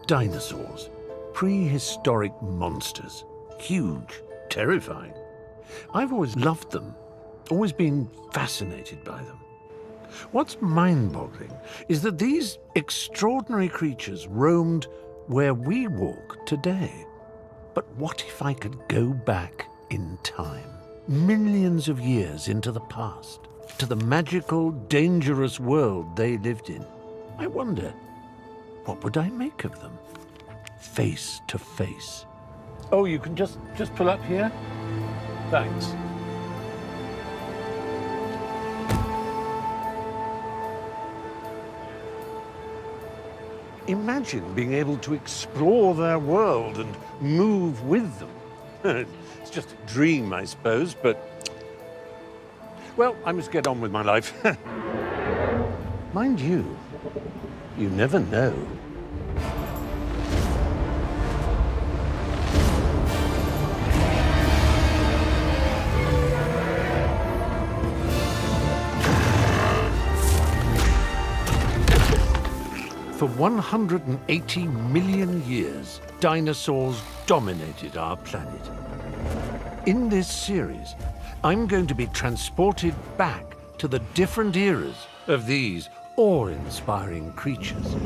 Dinosaurs. Prehistoric monsters. Huge, terrifying. I've always loved them, always been fascinated by them. What's mind-boggling is that these extraordinary creatures roamed where we walk today. But what if I could go back in time, millions of years into the past, to the magical, dangerous world they lived in? I wonder, what would I make of them? Face to face. Oh, you can just pull up here? Thanks. Imagine being able to explore their world and move with them. It's just a dream, I suppose, but... well, I must get on with my life. Mind you, you never know. For 180 million years, dinosaurs dominated our planet. In this series, I'm going to be transported back to the different eras of these awe-inspiring creatures,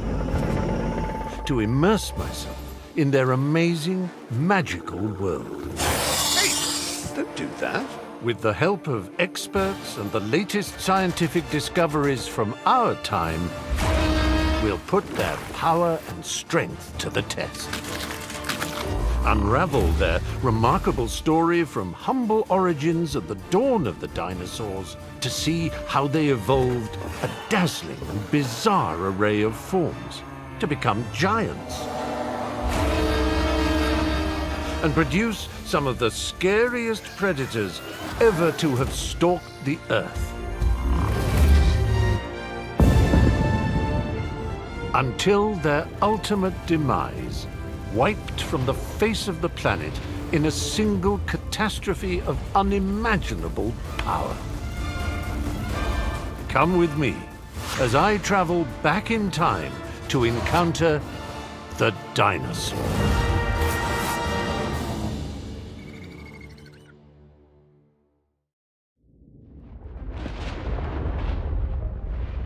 to immerse myself in their amazing, magical world. Hey, don't do that. With the help of experts and the latest scientific discoveries from our time, we'll put their power and strength to the test. Unravel their remarkable story from humble origins at the dawn of the dinosaurs to see how they evolved a dazzling and bizarre array of forms to become giants and produce some of the scariest predators ever to have stalked the Earth. Until their ultimate demise, wiped from the face of the planet in a single catastrophe of unimaginable power. Come with me as I travel back in time to encounter the dinosaur.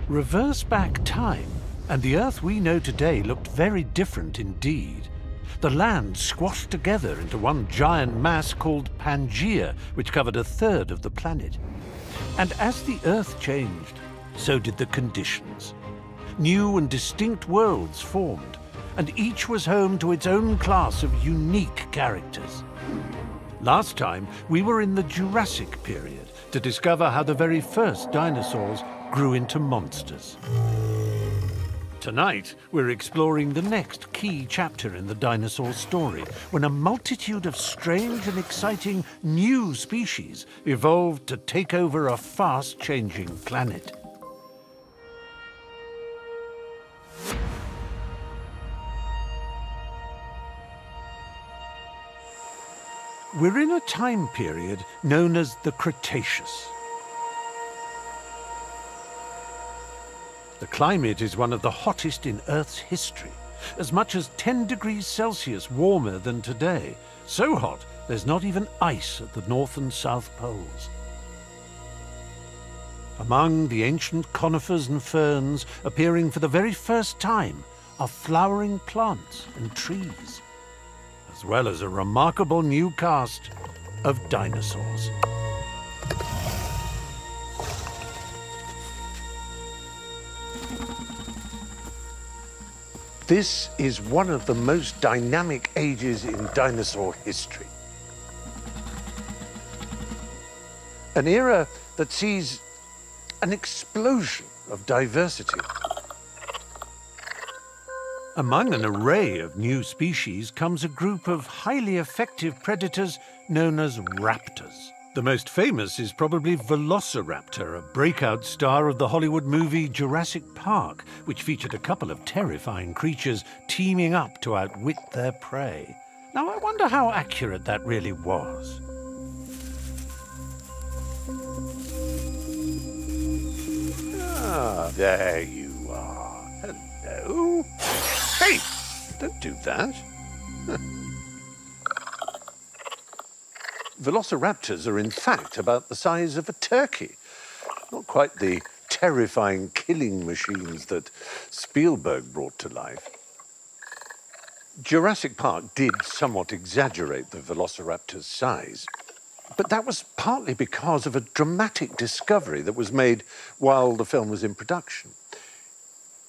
Reverse back time, and the Earth we know today looked very different indeed. The land squashed together into one giant mass called Pangaea, which covered a third of the planet. And as the Earth changed, so did the conditions. New and distinct worlds formed, and each was home to its own class of unique characters. Last time, we were in the Jurassic period to discover how the very first dinosaurs grew into monsters. Tonight, we're exploring the next key chapter in the dinosaur story, when a multitude of strange and exciting new species evolved to take over a fast-changing planet. We're in a time period known as the Cretaceous. The climate is one of the hottest in Earth's history, as much as 10 degrees Celsius warmer than today. So hot, there's not even ice at the North and South Poles. Among the ancient conifers and ferns appearing for the very first time are flowering plants and trees, as well as a remarkable new cast of dinosaurs. This is one of the most dynamic ages in dinosaur history. An era that sees an explosion of diversity. Among an array of new species comes a group of highly effective predators known as raptors. The most famous is probably Velociraptor, a breakout star of the Hollywood movie Jurassic Park, which featured a couple of terrifying creatures teaming up to outwit their prey. Now, I wonder how accurate that really was. Ah, there you are. Hello. Hey! Don't do that. Velociraptors are in fact about the size of a turkey. Not quite the terrifying killing machines that Spielberg brought to life. Jurassic Park did somewhat exaggerate the Velociraptor's size, but that was partly because of a dramatic discovery that was made while the film was in production.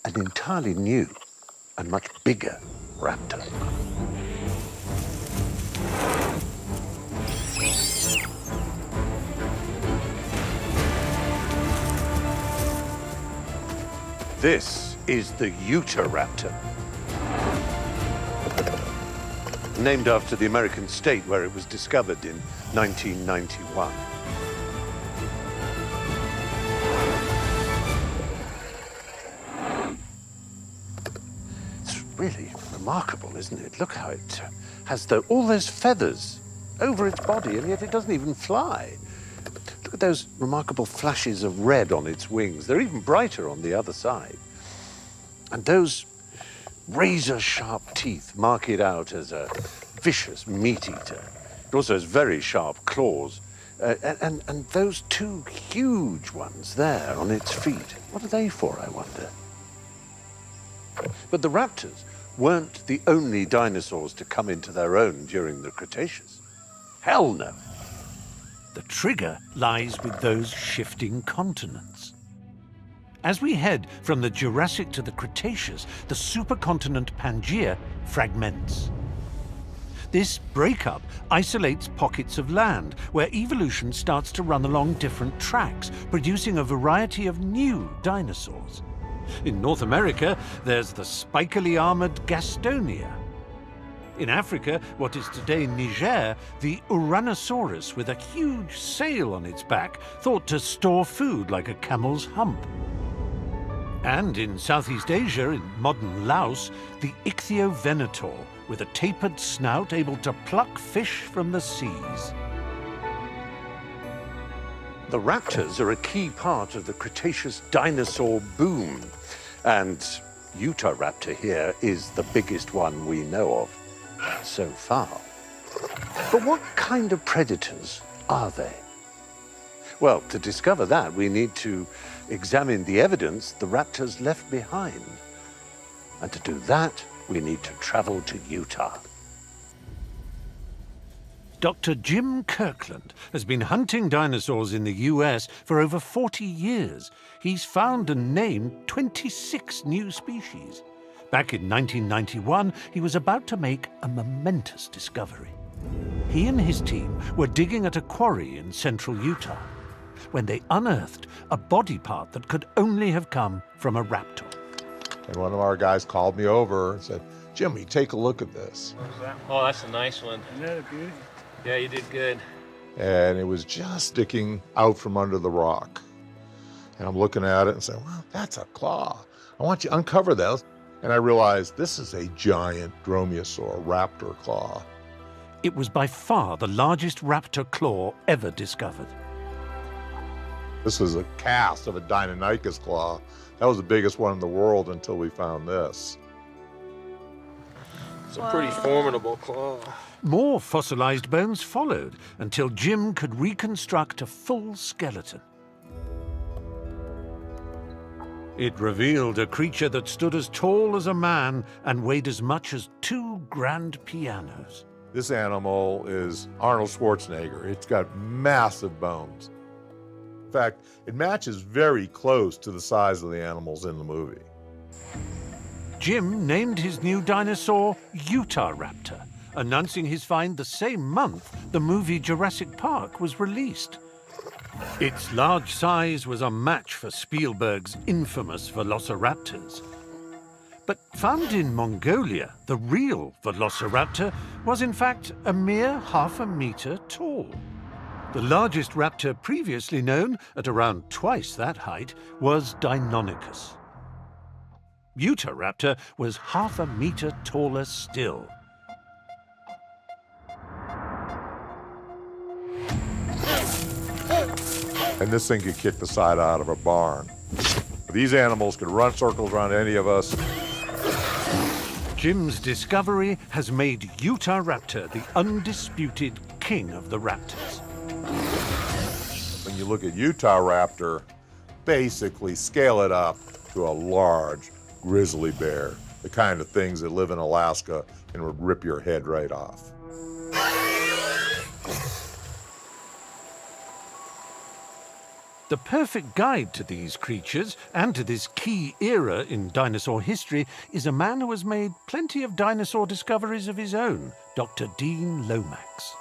An entirely new and much bigger raptor. This is the Utahraptor, named after the American state where it was discovered in 1991. It's really remarkable, isn't it? Look how it has all those feathers over its body, and yet it doesn't even fly. Look at those remarkable flashes of red on its wings. They're even brighter on the other side. And those razor-sharp teeth mark it out as a vicious meat-eater. It also has very sharp claws. And those two huge ones there on its feet, what are they for, I wonder? But the raptors weren't the only dinosaurs to come into their own during the Cretaceous. Hell no. The trigger lies with those shifting continents. As we head from the Jurassic to the Cretaceous, the supercontinent Pangaea fragments. This breakup isolates pockets of land where evolution starts to run along different tracks, producing a variety of new dinosaurs. In North America, there's the spikily armored Gastonia. In Africa, what is today Niger, the Uranosaurus with a huge sail on its back, thought to store food like a camel's hump. And in Southeast Asia, in modern Laos, the Ichthyovenator, with a tapered snout able to pluck fish from the seas. The raptors are a key part of the Cretaceous dinosaur boom, and Utahraptor here is the biggest one we know of so far. But what kind of predators are they? Well, to discover that, we need to examine the evidence the raptors left behind. And to do that, we need to travel to Utah. Dr. Jim Kirkland has been hunting dinosaurs in the US for over 40 years. He's found and named 26 new species. Back in 1991, he was about to make a momentous discovery. He and his team were digging at a quarry in central Utah when they unearthed a body part that could only have come from a raptor. And one of our guys called me over and said, "Jimmy, take a look at this." What was that? Oh, that's a nice one. Isn't that a beauty? Yeah, you did good. And it was just sticking out from under the rock. And I'm looking at it and saying, "Well, that's a claw. I want you to uncover that." And I realized this is a giant dromaeosaur raptor claw. It was by far the largest raptor claw ever discovered. This is a cast of a Deinonychus claw. That was the biggest one in the world until we found this. It's a pretty formidable claw. More fossilized bones followed until Jim could reconstruct a full skeleton. It revealed a creature that stood as tall as a man and weighed as much as 2 grand pianos. This animal is Arnold Schwarzenegger. It's got massive bones. In fact, it matches very close to the size of the animals in the movie. Jim named his new dinosaur Utahraptor, announcing his find the same month the movie Jurassic Park was released. Its large size was a match for Spielberg's infamous Velociraptors. But found in Mongolia, the real Velociraptor was in fact a mere half a meter tall. The largest raptor previously known, at around twice that height, was Deinonychus. Utahraptor was half a meter taller still. And this thing could kick the side out of a barn. These animals could run circles around any of us. Jim's discovery has made Utah Raptor the undisputed king of the raptors. When you look at Utah Raptor, basically scale it up to a large grizzly bear, the kind of things that live in Alaska and would rip your head right off. The perfect guide to these creatures and to this key era in dinosaur history is a man who has made plenty of dinosaur discoveries of his own, Dr. Dean Lomax.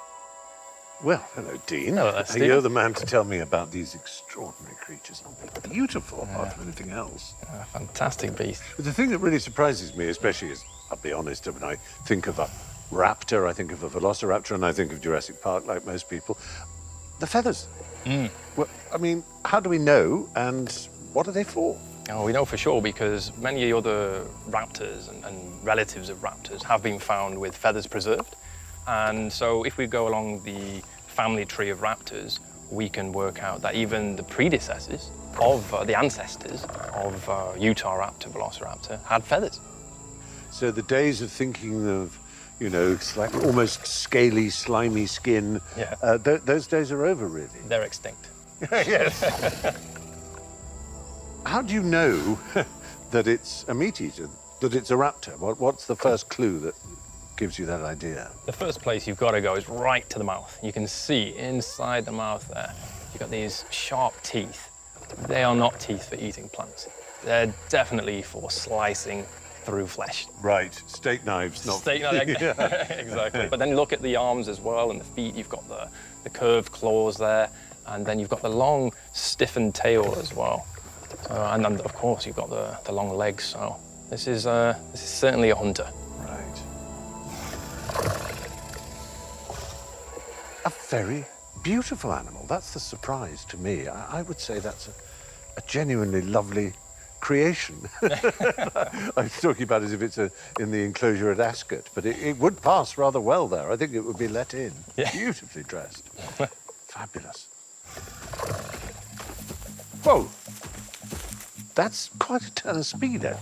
Well, hello, Dean. Hello, Stephen. You're the man to tell me about these extraordinary creatures. Aren't they beautiful, apart from anything else? Fantastic beast. But the thing that really surprises me, especially is, I'll be honest, when I think of a raptor, I think of a velociraptor, and I think of Jurassic Park, like most people, the feathers. Well, I mean, how do we know, and what are they for? Oh, we know for sure because many other raptors and relatives of raptors have been found with feathers preserved. And so if we go along the family tree of raptors, we can work out that even the predecessors of the ancestors of Utah Raptor, Velociraptor, had feathers. So the days of thinking of, you know, it's like almost scaly, slimy skin, those days are over, really. They're extinct. Yes. How do you know that it's a meat eater, that it's a raptor? What's the first clue that gives you that idea? The first place you've got to go is right to the mouth. You can see inside the mouth there, you've got these sharp teeth. They are not teeth for eating plants. They're definitely for slicing through flesh. Right, steak knives, not Steak knife, exactly. But then look at the arms as well and the feet. You've got the curved claws there, and then you've got the long, stiffened tail as well. And then, of course, you've got the long legs. So this is certainly a hunter. Right. A very beautiful animal. That's the surprise to me. I would say that's a genuinely lovely creation. I was talking about it as if it's in the enclosure at Ascot, but it would pass rather well there. I think it would be let in. Yeah. Beautifully dressed. Fabulous. Whoa! That's quite a turn of speed, eh?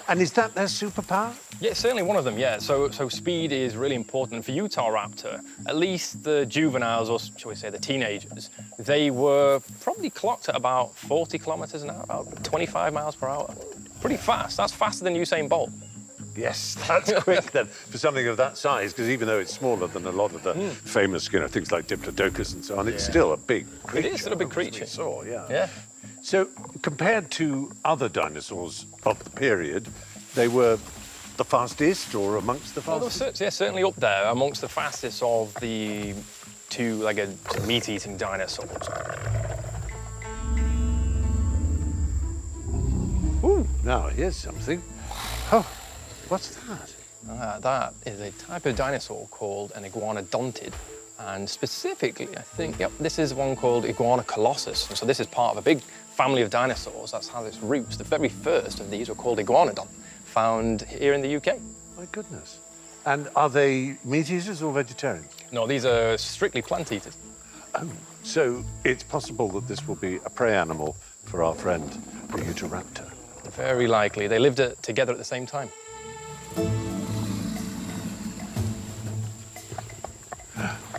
And is that their superpower? Yeah, certainly one of them, yeah. So speed is really important. For Utah Raptor, at least the juveniles, or shall we say the teenagers, they were probably clocked at about 40 kilometers an hour, about 25 miles per hour. Pretty fast. That's faster than Usain Bolt. Yes, that's quick then for something of that size, because even though it's smaller than a lot of the famous, you know, things like Diplodocus and so on, it's still a big creature. It is still a big creature. Saw, yeah. Yeah. So compared to other dinosaurs of the period, they were the fastest or amongst the Well, fastest? yeah, certainly up there amongst the fastest of the two-legged meat-eating dinosaurs. Ooh, now here's something. Oh, what's that? That is a type of dinosaur called an iguanodontid. And specifically, I think, yep, this is one called Iguana colossus. And so this is part of a big family of dinosaurs. That's how its roots. The very first of these were called iguanodon, found here in the UK. My goodness. And are they meat eaters or vegetarians? No, these are strictly plant eaters. Oh, so it's possible that this will be a prey animal for our friend, the Utahraptor. Very likely. They lived together at the same time.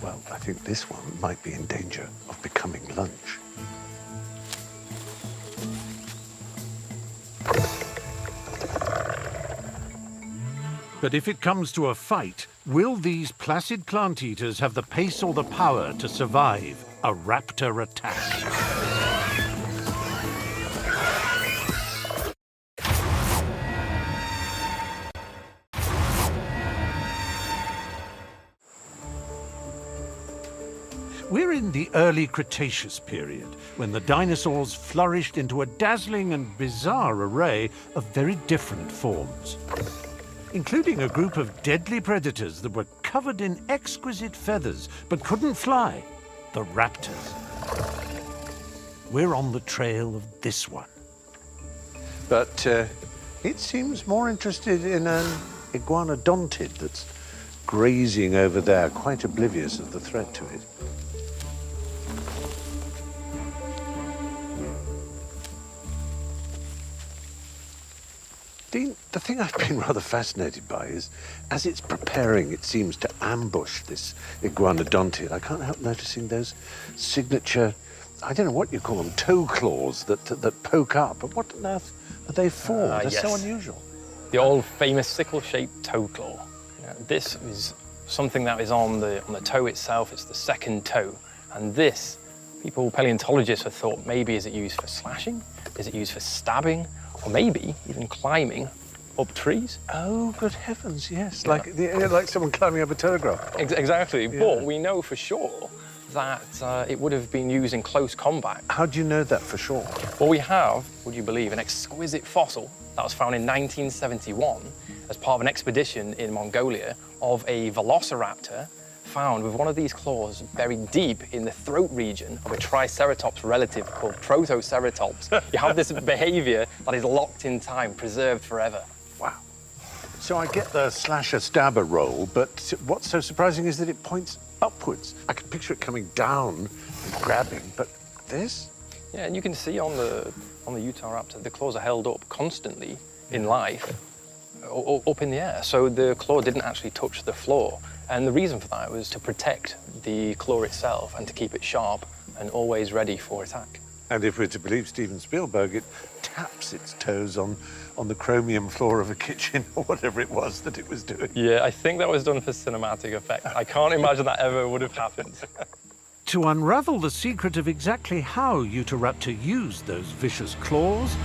Well, I think this one might be in danger of becoming lunch. But if it comes to a fight, will these placid plant eaters have the pace or the power to survive a raptor attack? We're in the early Cretaceous period, when the dinosaurs flourished into a dazzling and bizarre array of very different forms, including a group of deadly predators that were covered in exquisite feathers but couldn't fly, the raptors. We're on the trail of this one. But it seems more interested in an iguanodontid that's grazing over there, quite oblivious of the threat to it. Dean, the thing I've been rather fascinated by is, as it's preparing, it seems to ambush this iguanodontian. I can't help noticing those signature, I don't know what you call them, toe claws that poke up. But what on earth are they for? They're so unusual. The old famous sickle-shaped toe claw. This is something that is on the toe itself. It's the second toe. And this, paleontologists have thought, maybe is it used for slashing? Is it used for stabbing? Or maybe even climbing up trees. Oh, good heavens, yes. Like someone climbing up a telegraph. Exactly, but we know for sure that it would have been used in close combat. How do you know that for sure? Well, we have, would you believe, an exquisite fossil that was found in 1971 as part of an expedition in Mongolia of a velociraptor found with one of these claws buried deep in the throat region of a triceratops relative called protoceratops. You have this behavior that is locked in time, preserved forever. Wow. So I get the slasher-stabber roll, but what's so surprising is that it points upwards. I can picture it coming down and grabbing, but this? Yeah, and you can see on the Utahraptor, the claws are held up constantly in life, up in the air. So the claw didn't actually touch the floor. And the reason for that was to protect the claw itself and to keep it sharp and always ready for attack. And if we're to believe Steven Spielberg, it taps its toes on the chromium floor of a kitchen or whatever it was that it was doing. Yeah, I think that was done for cinematic effect. I can't imagine that ever would have happened. To unravel the secret of exactly how Utahraptor used those vicious claws,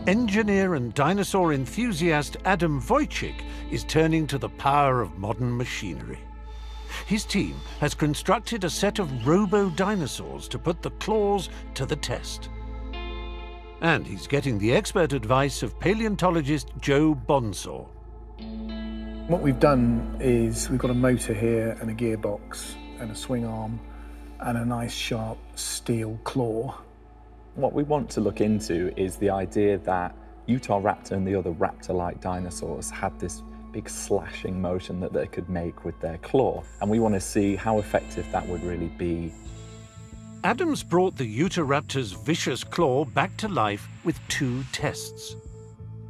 engineer and dinosaur enthusiast Adam Wojcik is turning to the power of modern machinery. His team has constructed a set of robo-dinosaurs to put the claws to the test. And he's getting the expert advice of paleontologist Joe Bonsaw. What we've done is we've got a motor here and a gearbox and a swing arm and a nice sharp steel claw. What we want to look into is the idea that Utahraptor and the other raptor-like dinosaurs had this big slashing motion that they could make with their claw. And we want to see how effective that would really be. Adam's brought the Utahraptor's vicious claw back to life with 2 tests.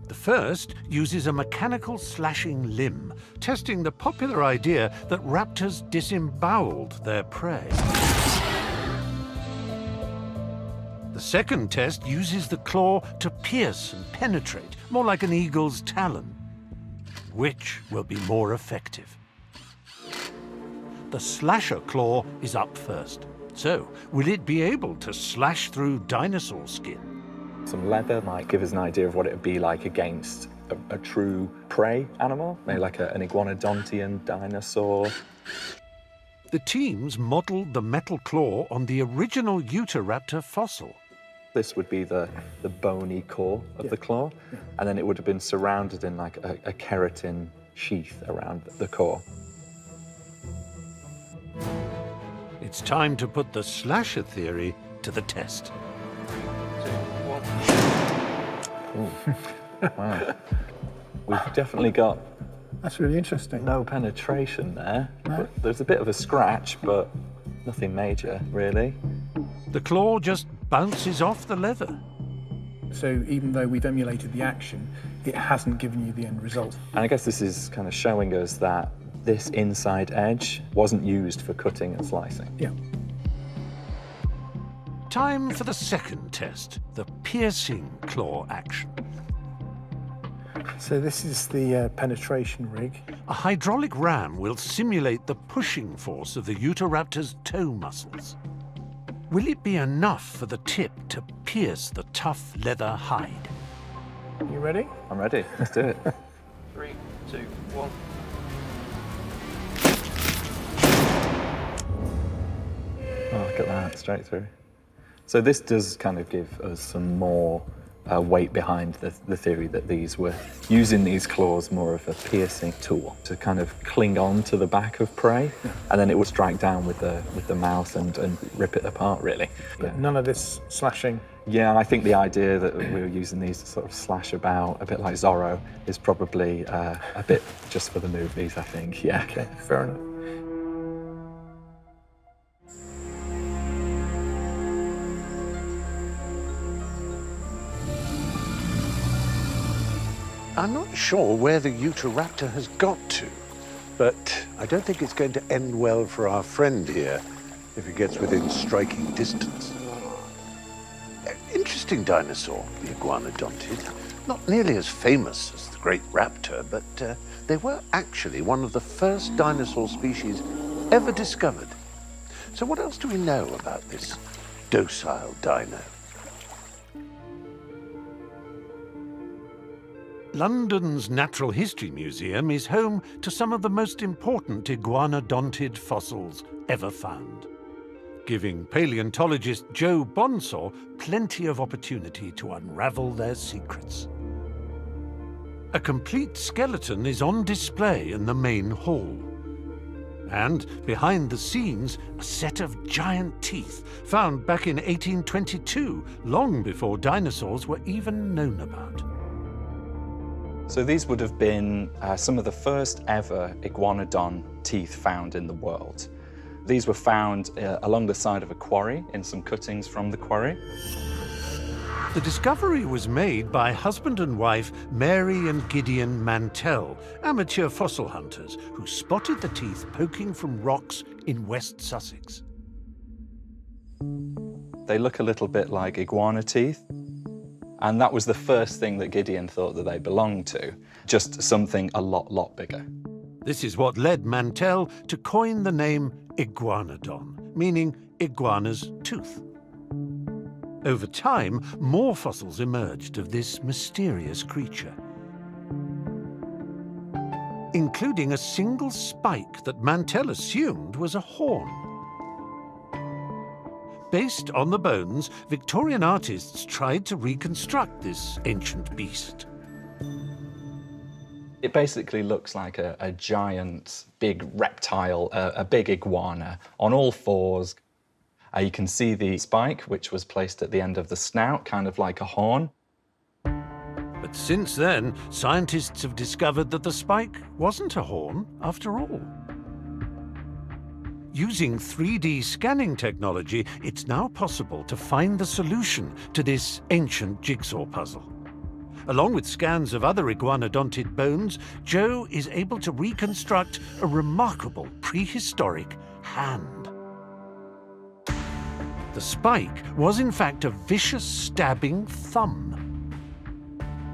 The first uses a mechanical slashing limb, testing the popular idea that raptors disemboweled their prey. The second test uses the claw to pierce and penetrate, more like an eagle's talon. Which will be more effective? The slasher claw is up first. So, will it be able to slash through dinosaur skin? Some leather might give us an idea of what it would be like against a true prey animal, maybe like an iguanodontian dinosaur. The teams modelled the metal claw on the original Utahraptor fossil. This would be the bony core of the claw, and then it would have been surrounded in like a keratin sheath around the core. It's time to put the slasher theory to the test. Wow. We've definitely got That's really interesting. no penetration there. But there's a bit of a scratch, but nothing major, really. The claw just bounces off the leather. So even though we've emulated the action, it hasn't given you the end result. And I guess this is kind of showing us that this inside edge wasn't used for cutting and slicing. Yeah. Time for the second test, the piercing claw action. So this is the penetration rig. A hydraulic ram will simulate the pushing force of the Utahraptor's toe muscles. Will it be enough for the tip to pierce the tough leather hide? You ready? I'm ready. Let's do it. 3, 2, 1. Oh, look at that, straight through. So this does kind of give us some more weight behind the theory that these were using these claws more of a piercing tool to kind of cling on to the back of prey, and then it would strike down with the mouth and rip it apart, really. But none of this slashing. Yeah, and I think the idea that we were using these to sort of slash about, a bit like Zorro, is probably a bit just for the movies, I think, yeah. Okay, fair enough. I'm not sure where the Utahraptor has got to, but I don't think it's going to end well for our friend here if he gets within striking distance. Interesting dinosaur, the iguanodontid. Not nearly as famous as the great raptor, but they were actually one of the first dinosaur species ever discovered. So what else do we know about this docile dino? London's Natural History Museum is home to some of the most important iguanodontid fossils ever found, giving paleontologist Joe Bonsaw plenty of opportunity to unravel their secrets. A complete skeleton is on display in the main hall. And behind the scenes, a set of giant teeth found back in 1822, long before dinosaurs were even known about. So these would have been some of the first ever iguanodon teeth found in the world. These were found along the side of a quarry in some cuttings from the quarry. The discovery was made by husband and wife Mary and Gideon Mantell, amateur fossil hunters, who spotted the teeth poking from rocks in West Sussex. They look a little bit like iguana teeth, and that was the first thing that Gideon thought that they belonged to, just something a lot bigger. This is what led Mantell to coin the name iguanodon, meaning iguana's tooth. Over time, more fossils emerged of this mysterious creature, including a single spike that Mantell assumed was a horn. Based on the bones, Victorian artists tried to reconstruct this ancient beast. It basically looks like a giant, big reptile, a big iguana, on all fours. You can see the spike, which was placed at the end of the snout, kind of like a horn. But since then, scientists have discovered that the spike wasn't a horn after all. Using 3D scanning technology, it's now possible to find the solution to this ancient jigsaw puzzle. Along with scans of other iguanodontid bones, Joe is able to reconstruct a remarkable prehistoric hand. The spike was in fact a vicious stabbing thumb.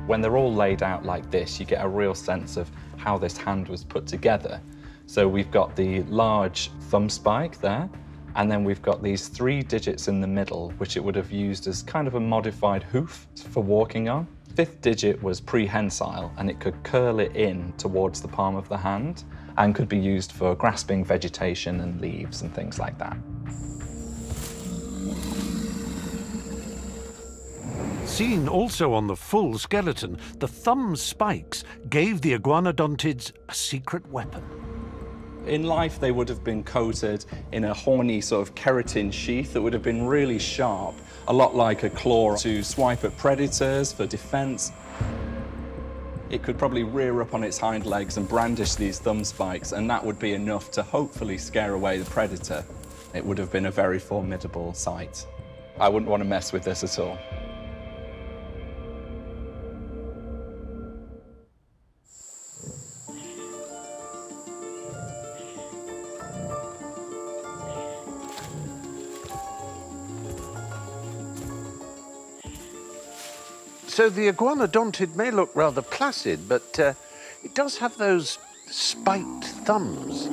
When they're all laid out like this, you get a real sense of how this hand was put together. So we've got the large thumb spike there, and then we've got these 3 digits in the middle, which it would have used as kind of a modified hoof for walking on. 5th digit was prehensile, and it could curl it in towards the palm of the hand and could be used for grasping vegetation and leaves and things like that. Seen also on the full skeleton, the thumb spikes gave the iguanodontids a secret weapon. In life, they would have been coated in a horny sort of keratin sheath that would have been really sharp, a lot like a claw to swipe at predators for defense. It could probably rear up on its hind legs and brandish these thumb spikes, and that would be enough to hopefully scare away the predator. It would have been a very formidable sight. I wouldn't want to mess with this at all. So the iguanodontid may look rather placid, but it does have those spiked thumbs.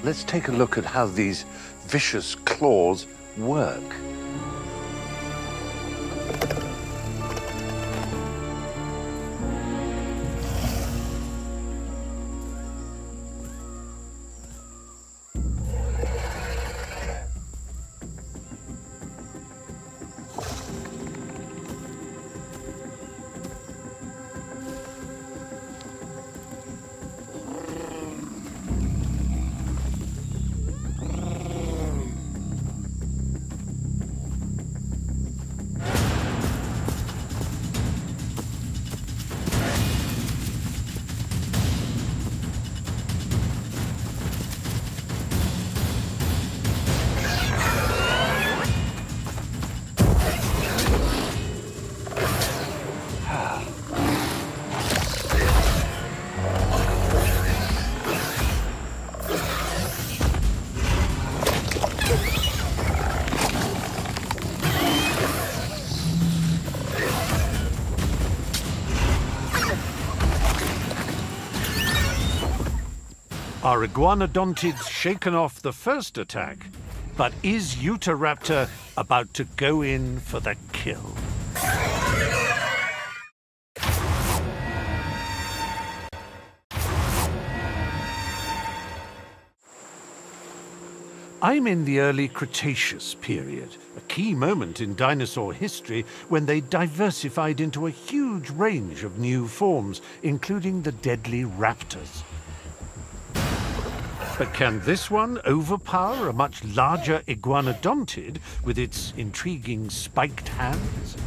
Let's take a look at how these vicious claws work. Are iguanodontids shaken off the first attack? But is Utahraptor about to go in for the kill? I'm in the early Cretaceous period, a key moment in dinosaur history when they diversified into a huge range of new forms, including the deadly raptors. But can this one overpower a much larger iguanodontid with its intriguing spiked hands?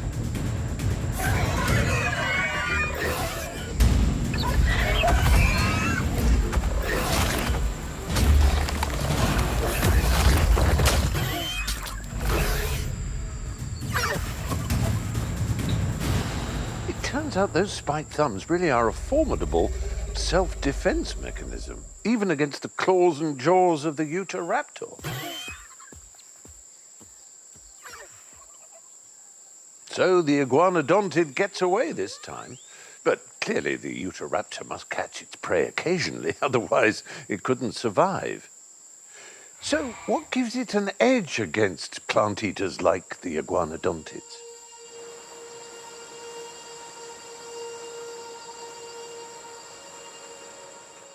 Turns out those spiked thumbs really are a formidable self-defense mechanism, even against the claws and jaws of the Utahraptor. So the iguanodontid gets away this time, but clearly the Utahraptor must catch its prey occasionally, otherwise it couldn't survive. So what gives it an edge against plant eaters like the iguanodontids?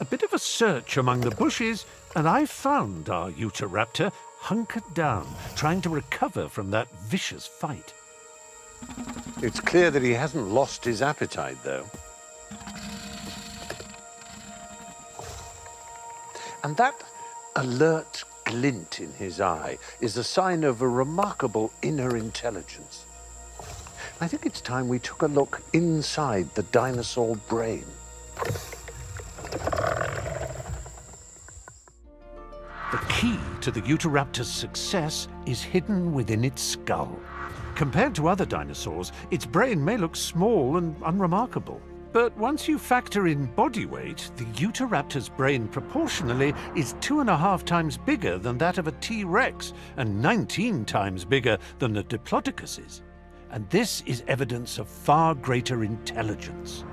A bit of a search among the bushes, and I found our Utahraptor hunkered down, trying to recover from that vicious fight. It's clear that he hasn't lost his appetite, though. And that alert glint in his eye is a sign of a remarkable inner intelligence. I think it's time we took a look inside the dinosaur brain. The key to the Utahraptor's success is hidden within its skull. Compared to other dinosaurs, its brain may look small and unremarkable. But once you factor in body weight, the Utahraptor's brain proportionally is 2.5 times bigger than that of a T-Rex and 19 times bigger than a Diplodocus's. And this is evidence of far greater intelligence.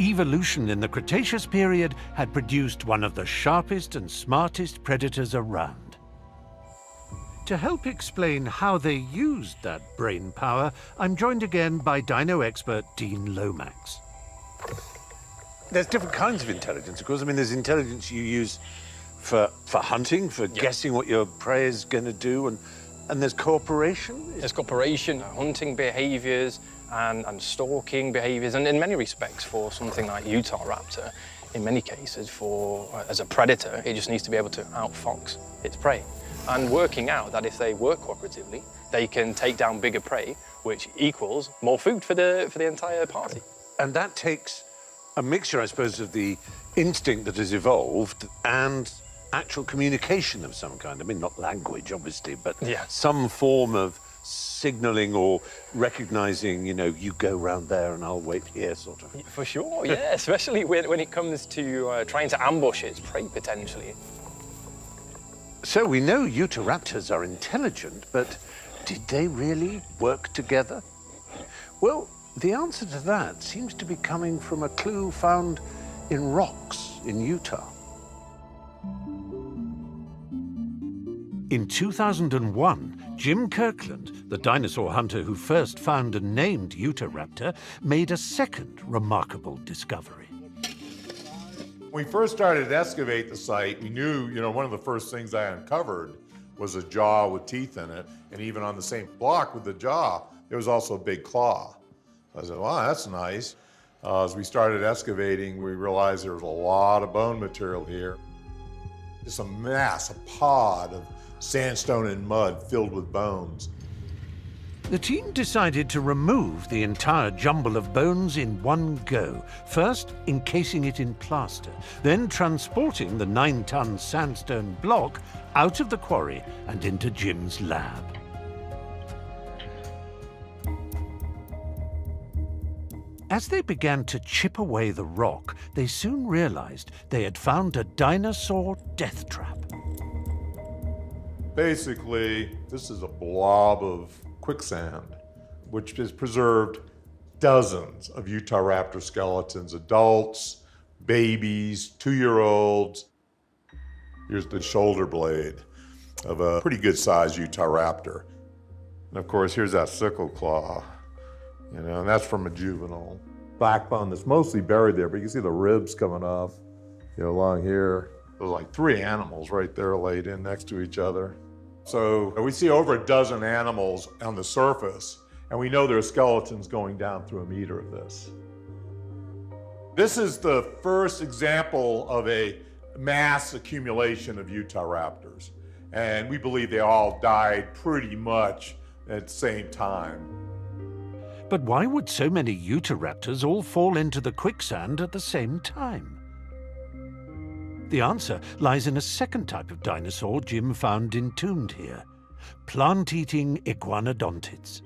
Evolution in the Cretaceous period had produced one of the sharpest and smartest predators around. To help explain how they used that brain power, I'm joined again by dino expert Dean Lomax. There's different kinds of intelligence, of course. I mean, there's intelligence you use for hunting, for guessing what your prey is going to do, and there's cooperation. There's cooperation, hunting behaviours, and stalking behaviours, and in many respects for something like Utahraptor, in many cases as a predator, it just needs to be able to outfox its prey. And working out that if they work cooperatively, they can take down bigger prey, which equals more food for the entire party. And that takes a mixture, I suppose, of the instinct that has evolved and actual communication of some kind. I mean, not language, obviously, but some form of signalling or recognizing, you go round there and I'll wait here, sort of. For sure, yeah, especially when it comes to trying to ambush its prey, potentially. So we know Utahraptors are intelligent, but did they really work together? Well, the answer to that seems to be coming from a clue found in rocks in Utah. In 2001, Jim Kirkland, the dinosaur hunter who first found and named Utahraptor, made a second remarkable discovery. When we first started to excavate the site, we knew, one of the first things I uncovered was a jaw with teeth in it, and even on the same block with the jaw, there was also a big claw. I said, wow, that's nice. As we started excavating, we realized there was a lot of bone material here. Just a mass, a pod of sandstone and mud filled with bones. The team decided to remove the entire jumble of bones in one go, first encasing it in plaster, then transporting the 9-ton sandstone block out of the quarry and into Jim's lab. As they began to chip away the rock, they soon realized they had found a dinosaur death trap. Basically, this is a blob of quicksand, which has preserved dozens of Utahraptor skeletons, adults, babies, 2-year-olds. Here's the shoulder blade of a pretty good sized Utahraptor. And of course, here's that sickle claw, and that's from a juvenile. Backbone that's mostly buried there, but you can see the ribs coming off, along here. There's like 3 animals right there laid in next to each other. So we see over a dozen animals on the surface, and we know there are skeletons going down through a meter of this. This is the first example of a mass accumulation of Utahraptors, and we believe they all died pretty much at the same time. But why would so many Utahraptors all fall into the quicksand at the same time? The answer lies in a second type of dinosaur Jim found entombed here, plant-eating iguanodontids.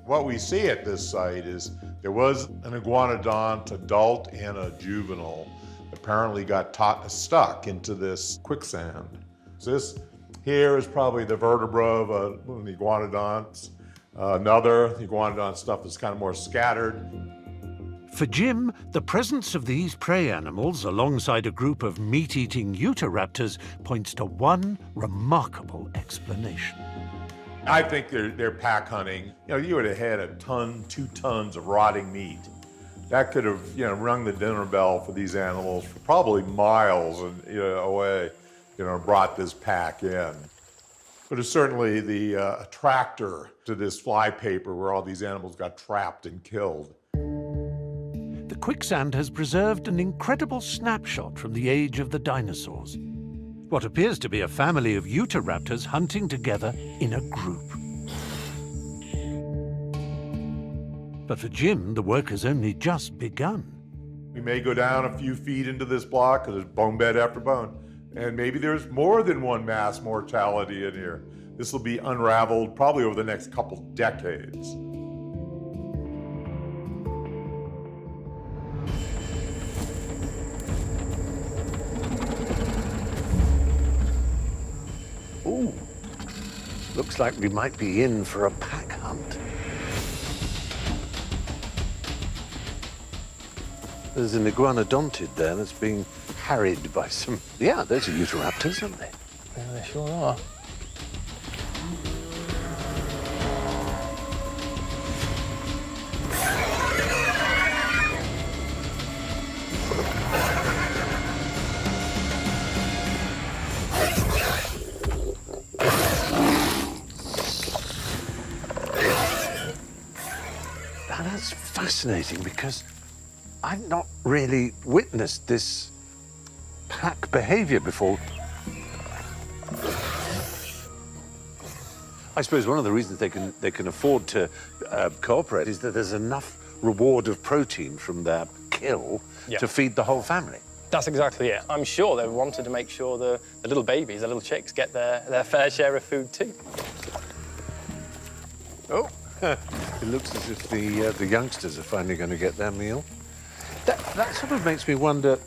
What we see at this site is there was an iguanodont adult and a juvenile apparently got stuck into this quicksand. So this here is probably the vertebra of one of the iguanodonts. Another iguanodont stuff is kind of more scattered. For Jim, the presence of these prey animals alongside a group of meat-eating Utahraptors points to one remarkable explanation. I think they're pack hunting. You would have had 2 tons of rotting meat. That could have, rung the dinner bell for these animals for probably miles away, brought this pack in. But it's certainly the attractor to this flypaper where all these animals got trapped and killed. The quicksand has preserved an incredible snapshot from the age of the dinosaurs. What appears to be a family of Utahraptors hunting together in a group. But for Jim, the work has only just begun. We may go down a few feet into this block because there's bone bed after bone. And maybe there's more than one mass mortality in here. This will be unraveled probably over the next couple decades. Ooh, looks like we might be in for a pack hunt. There's an iguanodontid there that's being harried by some... Yeah, those are Utahraptors, aren't they? Yeah, they sure are. Now, that's fascinating because I've not really witnessed this pack behavior before. I suppose one of the reasons they can afford to cooperate is that there's enough reward of protein from their kill to feed the whole family. That's exactly it. I'm sure they wanted to make sure the little babies, the little chicks, get their fair share of food too. Oh, it looks as if the youngsters are finally going to get their meal. That sort of makes me wonder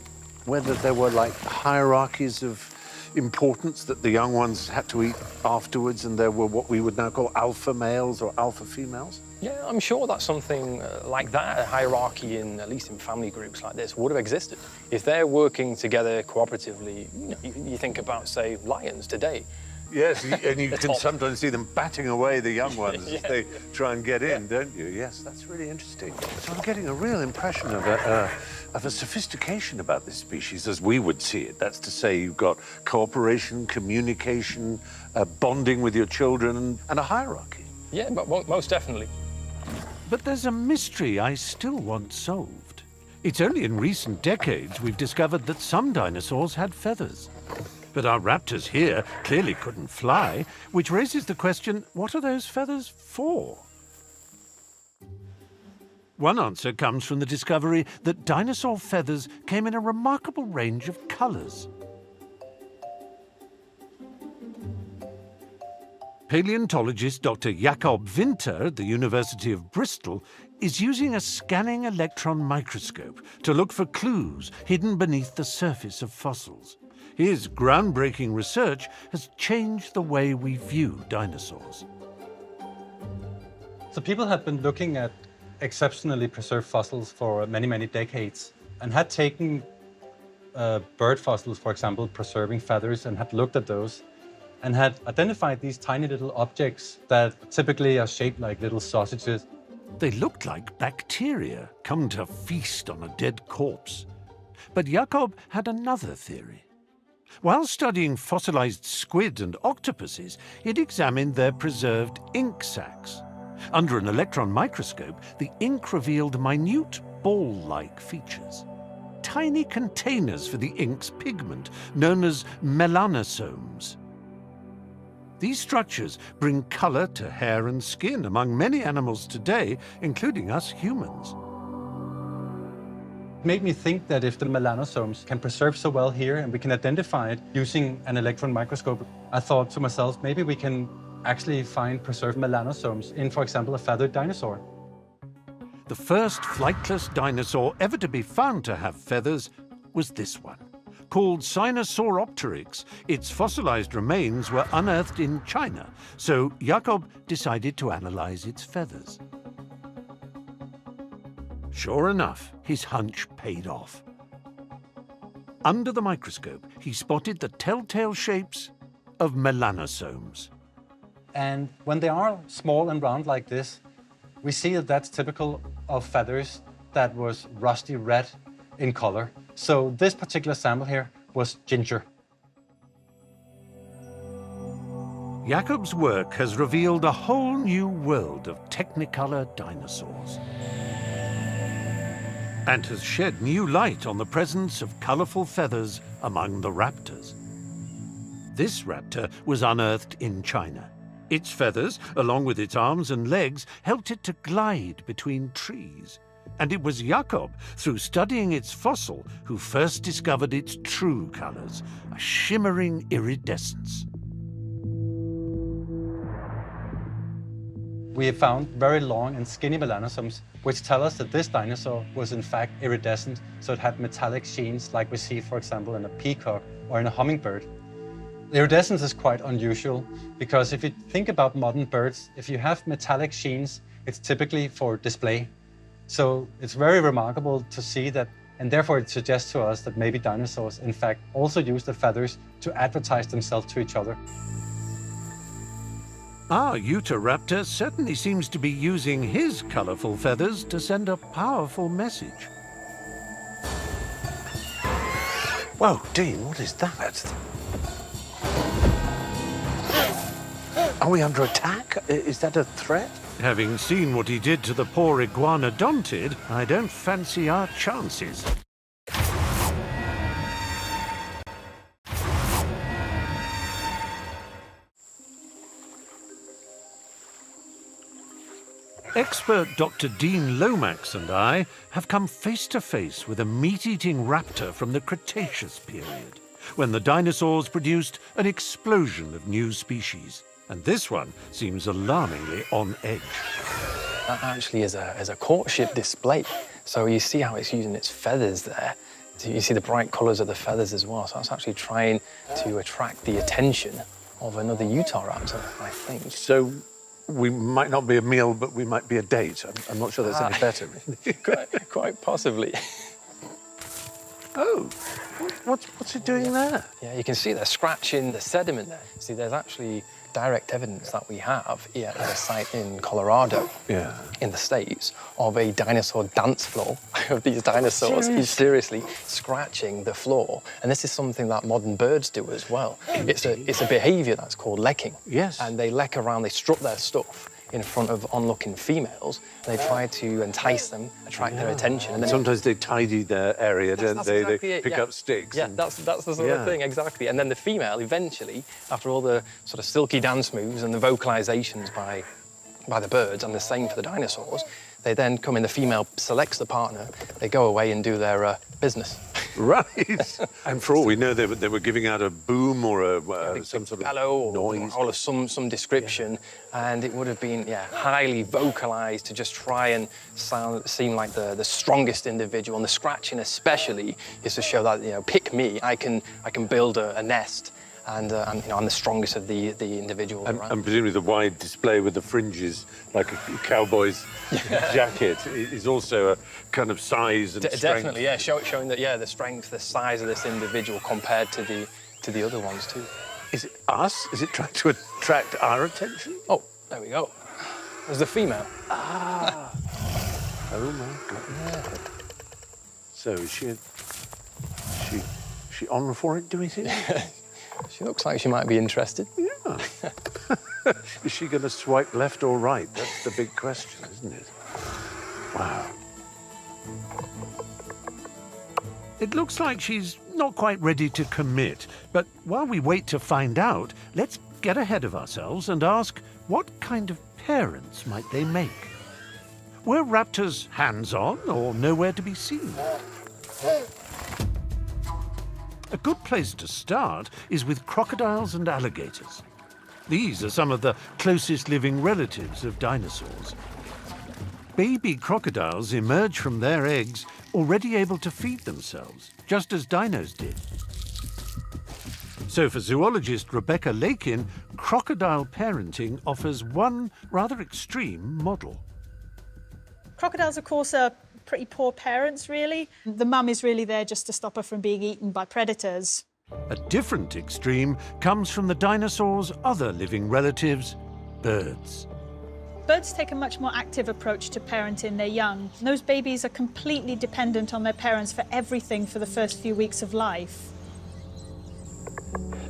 whether there were like hierarchies of importance that the young ones had to eat afterwards, and there were what we would now call alpha males or alpha females. Yeah, I'm sure that something like that, a hierarchy at least in family groups like this, would have existed. If they're working together cooperatively, you think about, say, lions today. Yes, and you can sometimes see them batting away the young ones as they try and get in, don't you? Yes, that's really interesting. So I'm getting a real impression of a sophistication about this species as we would see it. That's to say, you've got cooperation, communication, bonding with your children, and a hierarchy. Yeah, but most definitely. But there's a mystery I still want solved. It's only in recent decades we've discovered that some dinosaurs had feathers. But our raptors here clearly couldn't fly, which raises the question, what are those feathers for? One answer comes from the discovery that dinosaur feathers came in a remarkable range of colours. Paleontologist Dr. Jacob Winter at the University of Bristol is using a scanning electron microscope to look for clues hidden beneath the surface of fossils. His groundbreaking research has changed the way we view dinosaurs. So people had been looking at exceptionally preserved fossils for many, many decades and had taken bird fossils, for example, preserving feathers, and had looked at those and had identified these tiny little objects that typically are shaped like little sausages. They looked like bacteria come to feast on a dead corpse. But Jakob had another theory. While studying fossilized squid and octopuses, he'd examined their preserved ink sacs. Under an electron microscope, the ink revealed minute ball-like features. Tiny containers for the ink's pigment, known as melanosomes. These structures bring color to hair and skin among many animals today, including us humans. It made me think that if the melanosomes can preserve so well here and we can identify it using an electron microscope, I thought to myself, maybe we can actually find preserved melanosomes in, for example, a feathered dinosaur. The first flightless dinosaur ever to be found to have feathers was this one. Called Sinosauropteryx, its fossilized remains were unearthed in China, so Jakob decided to analyze its feathers. Sure enough, his hunch paid off. Under the microscope, he spotted the telltale shapes of melanosomes. And when they are small and round like this, we see that that's typical of feathers that was rusty red in color. So this particular sample here was ginger. Jakob's work has revealed a whole new world of technicolor dinosaurs and has shed new light on the presence of colorful feathers among the raptors. This raptor was unearthed in China. Its feathers, along with its arms and legs, helped it to glide between trees. And it was Jakob, through studying its fossil, who first discovered its true colors, a shimmering iridescence. We have found very long and skinny melanosomes, which tell us that this dinosaur was in fact iridescent, so it had metallic sheens like we see, for example, in a peacock or in a hummingbird. Iridescence is quite unusual because if you think about modern birds, if you have metallic sheens, it's typically for display. So it's very remarkable to see that, and therefore it suggests to us that maybe dinosaurs, in fact, also use the feathers to advertise themselves to each other. Our Utahraptor certainly seems to be using his colorful feathers to send a powerful message. Whoa, Dean, what is that? Are we under attack? Is that a threat? Having seen what he did to the poor iguanodontid, I don't fancy our chances. Expert Dr. Dean Lomax and I have come face to face with a meat-eating raptor from the Cretaceous period, when the dinosaurs produced an explosion of new species. And this one seems alarmingly on edge. That actually is a courtship display. So you see how it's using its feathers there. You see the bright colours of the feathers as well. So that's actually trying to attract the attention of another Utahraptor, I think. So we might not be a meal, but we might be a date. I'm not sure that's any better. quite possibly. Oh, what's it doing there? Yeah, you can see they're scratching the sediment there. See, there's actually direct evidence that we have here at a site in Colorado, in the States, of a dinosaur dance floor of these dinosaurs seriously scratching the floor. And this is something that modern birds do as well. It's a behaviour that's called lecking. Yes. And they leck around, they strut their stuff in front of onlooking females, and they try to entice them, attract their attention. And then sometimes they tidy their area, don't they? Exactly They pick up sticks. Yeah, that's the sort of thing, exactly. And then the female, eventually, after all the sort of silky dance moves and the vocalizations by the birds, and the same for the dinosaurs, they then come in, the female selects the partner, they go away and do their business. Right. And for all we know, they were giving out a boom or some sort of bellow noise. Or some description, and it would have been highly vocalized to just try and seem like the strongest individual. And the scratching especially is to show that, pick me, I can build a nest and I'm the strongest of the individuals. And, around. and presumably the wide display with the fringes, like a cowboy's jacket, is also a kind of size and strength. Definitely, yeah, showing that, the strength, the size of this individual compared to the other ones too. Is it us? Is it trying to attract our attention? Oh, there we go. There's the female. Ah. Oh my God. So is she on for it, do we think? She looks like she might be interested. Yeah. Is she going to swipe left or right? That's the big question, isn't it? Wow. It looks like she's not quite ready to commit, but while we wait to find out, let's get ahead of ourselves and ask what kind of parents might they make? Were raptors hands-on or nowhere to be seen? A good place to start is with crocodiles and alligators. These are some of the closest living relatives of dinosaurs. Baby crocodiles emerge from their eggs already able to feed themselves, just as dinos did. So for zoologist Rebecca Lakin, crocodile parenting offers one rather extreme model. Crocodiles, of course, are pretty poor parents, really. The mum is really there just to stop her from being eaten by predators. A different extreme comes from the dinosaurs' other living relatives, birds. Birds take a much more active approach to parenting their young. Those babies are completely dependent on their parents for everything for the first few weeks of life.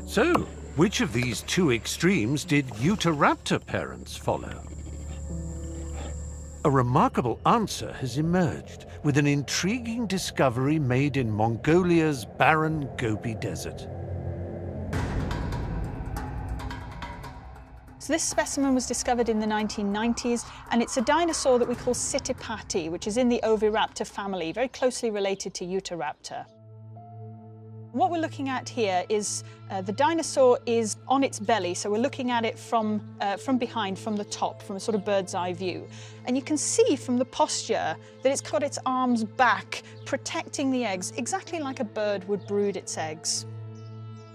So, which of these two extremes did Utahraptor parents follow? A remarkable answer has emerged with an intriguing discovery made in Mongolia's barren Gobi Desert. So this specimen was discovered in the 1990s, and it's a dinosaur that we call Sitipati, which is in the Oviraptor family, very closely related to Utahraptor. What we're looking at here is the dinosaur is on its belly, so we're looking at it from behind, from the top, from a sort of bird's eye view. And you can see from the posture that it's got its arms back, protecting the eggs, exactly like a bird would brood its eggs.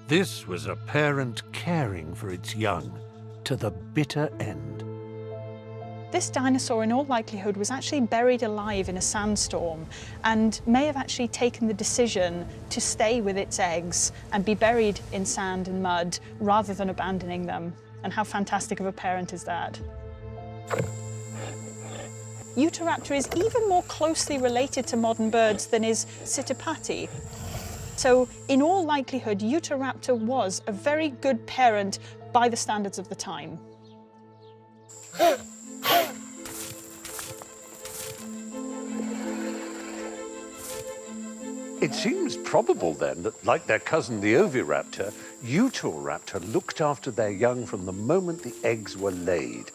This was a parent caring for its young to the bitter end. This dinosaur, in all likelihood, was actually buried alive in a sandstorm and may have actually taken the decision to stay with its eggs and be buried in sand and mud rather than abandoning them. And how fantastic of a parent is that? Utahraptor is even more closely related to modern birds than is Sitipati. So, in all likelihood, Utahraptor was a very good parent by the standards of the time. It seems probable then that, like their cousin the Oviraptor, Utahraptor looked after their young from the moment the eggs were laid.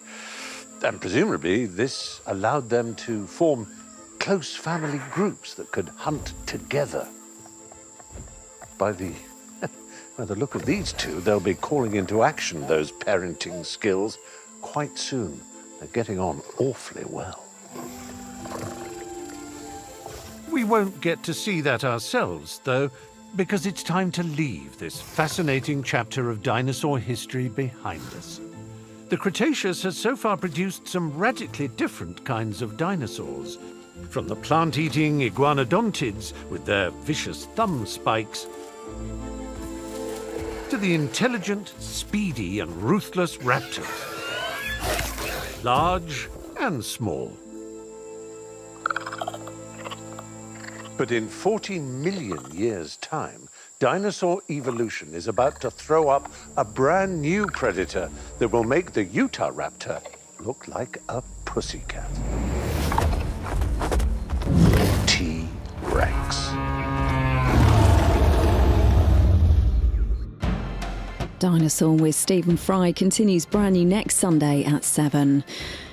And presumably this allowed them to form close family groups that could hunt together. By the look of these two, they'll be calling into action those parenting skills quite soon. They're getting on awfully well. We won't get to see that ourselves, though, because it's time to leave this fascinating chapter of dinosaur history behind us. The Cretaceous has so far produced some radically different kinds of dinosaurs, from the plant-eating iguanodontids with their vicious thumb spikes, to the intelligent, speedy, and ruthless raptors, large and small. But in 14 million years' time, dinosaur evolution is about to throw up a brand new predator that will make the Utahraptor look like a pussycat. T-Rex. Dinosaur with Stephen Fry continues brand new next Sunday at 7.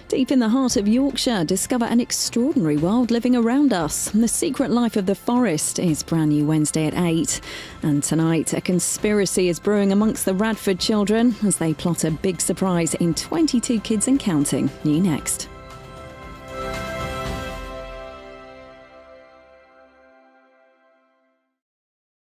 Deep in the heart of Yorkshire, discover an extraordinary world living around us. The Secret Life of the Forest is brand new Wednesday at 8. And tonight, a conspiracy is brewing amongst the Radford children as they plot a big surprise in 22 Kids and Counting. New next.